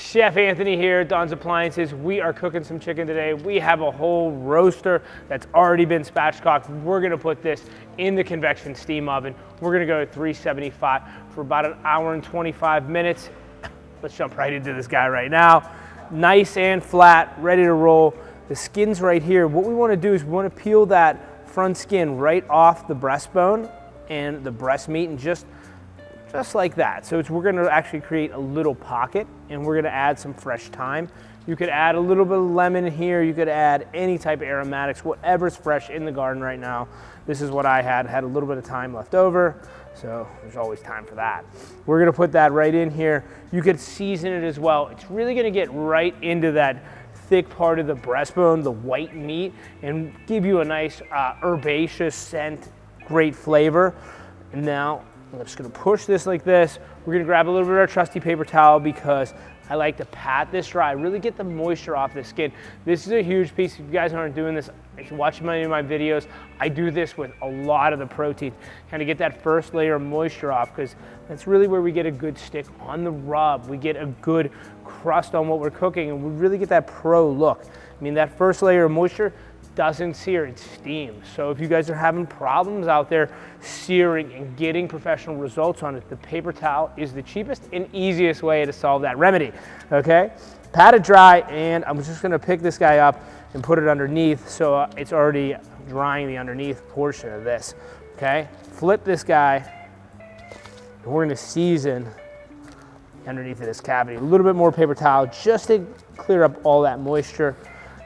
Chef Anthony here at Don's Appliances. We are cooking some chicken today. We have a whole roaster that's already been spatchcocked. We're gonna put this in the convection steam oven. We're gonna go to 375 for about an hour and 25 minutes. Let's jump right into this guy right now. Nice and flat, ready to roll. The skin's right here. What we wanna do is we wanna peel that front skin right off the breastbone and the breast meat, and just like that. So we're gonna actually create a little pocket, and we're gonna add some fresh thyme. You could add a little bit of lemon here. You could add any type of aromatics, whatever's fresh in the garden right now. This is what I had a little bit of thyme left over, so there's always time for that. We're gonna put that right in here. You could season it as well. It's really gonna get right into that thick part of the breastbone, the white meat, and give you a nice herbaceous scent, great flavor. And now, I'm just gonna push this like this. We're gonna grab a little bit of our trusty paper towel because I like to pat this dry, really get the moisture off the skin. This is a huge piece. If you guys aren't doing this, if you watch many of my videos, I do this with a lot of the protein. Kind of get that first layer of moisture off, because that's really where we get a good stick on the rub. We get a good crust on what we're cooking, and we really get that pro look. I mean, that first layer of moisture doesn't sear, it steams. So if you guys are having problems out there searing and getting professional results on it, the paper towel is the cheapest and easiest way to solve that remedy, okay? Pat it dry, and I'm just gonna pick this guy up and put it underneath, so it's already drying the underneath portion of this, okay? Flip this guy, and we're gonna season underneath of this cavity. A little bit more paper towel just to clear up all that moisture.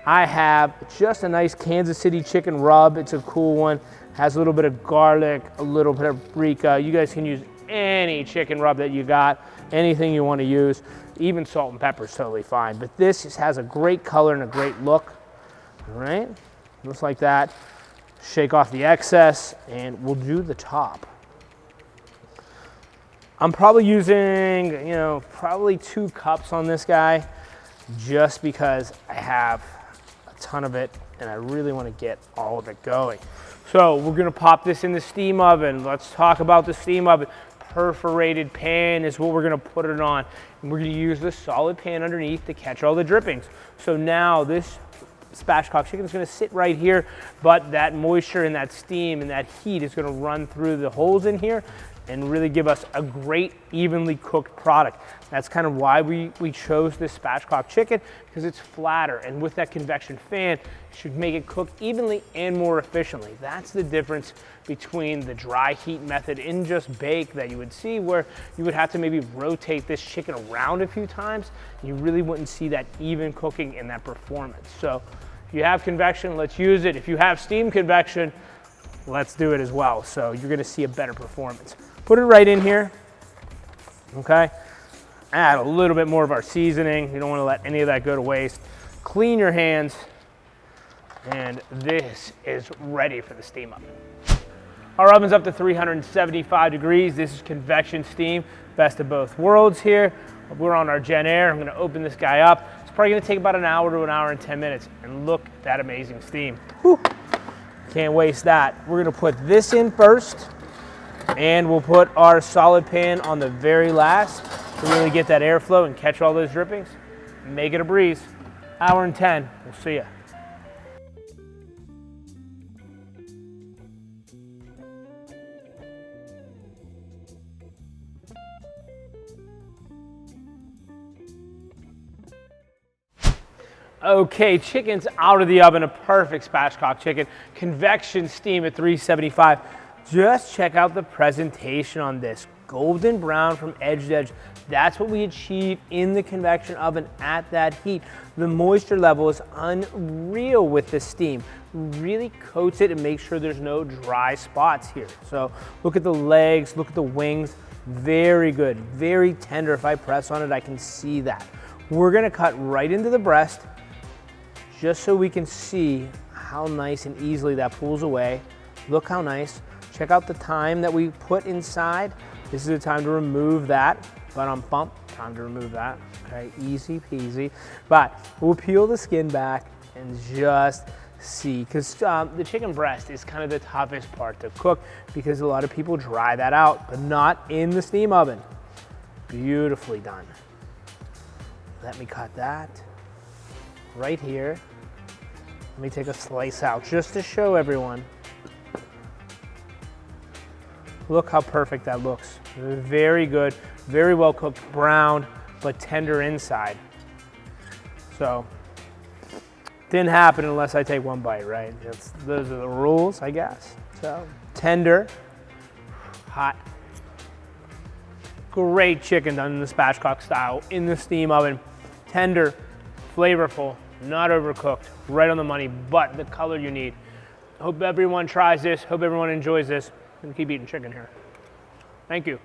I have just a nice Kansas City chicken rub. It's a cool one. Has a little bit of garlic, a little bit of paprika. You guys can use any chicken rub that you got, anything you want to use. Even salt and pepper is totally fine. But this just has a great color and a great look. All right, just like that. Shake off the excess, and we'll do the top. I'm probably using, probably 2 cups on this guy, just because I have ton of it and I really want to get all of it going. So we're going to pop this in the steam oven. Let's talk about the steam oven. Perforated pan is what we're going to put it on, and we're going to use the solid pan underneath to catch all the drippings. So now this spatchcock chicken is going to sit right here, but that moisture and that steam and that heat is going to run through the holes in here and really give us a great evenly cooked product. That's kind of why we chose this spatchcock chicken, because it's flatter, and with that convection fan, it should make it cook evenly and more efficiently. That's the difference between the dry heat method in just bake that you would see, where you would have to maybe rotate this chicken around a few times. You really wouldn't see that even cooking and that performance. So if you have convection, let's use it. If you have steam convection, let's do it as well. So you're gonna see a better performance. Put it right in here, okay? Add a little bit more of our seasoning. You don't wanna let any of that go to waste. Clean your hands, and this is ready for the steam oven. Our oven's up to 375 degrees. This is convection steam, best of both worlds here. We're on our JennAir. I'm gonna open this guy up. It's probably gonna take about an hour to an hour and 10 minutes, and look at that amazing steam. Whew. Can't waste that. We're gonna put this in first, and we'll put our solid pan on the very last to really get that airflow and catch all those drippings. Make it a breeze. Hour and 10, we'll see ya. Okay, chicken's out of the oven, a perfect spatchcock chicken. Convection steam at 375. Just check out the presentation on this. Golden brown from edge to edge. That's what we achieve in the convection oven at that heat. The moisture level is unreal with the steam. Really coats it and makes sure there's no dry spots here. So look at the legs, look at the wings. Very good, very tender. If I press on it, I can see that. We're gonna cut right into the breast, just so we can see how nice and easily that pulls away. Look how nice. Check out the thyme that we put inside. This is the time to remove that. Bump, time to remove that. Okay, easy peasy. But we'll peel the skin back and just see, because the chicken breast is kind of the toughest part to cook, because a lot of people dry that out, but not in the steam oven. Beautifully done. Let me cut that right here. Let me take a slice out just to show everyone. Look how perfect that looks. Very good, very well cooked, brown, but tender inside. So, didn't happen unless I take one bite, right? Those are the rules, I guess. So, tender, hot, great chicken done in the spatchcock style, in the steam oven. Tender, flavorful, not overcooked, right on the money, but the color you need. Hope everyone tries this, hope everyone enjoys this. I'm gonna keep eating chicken here. Thank you.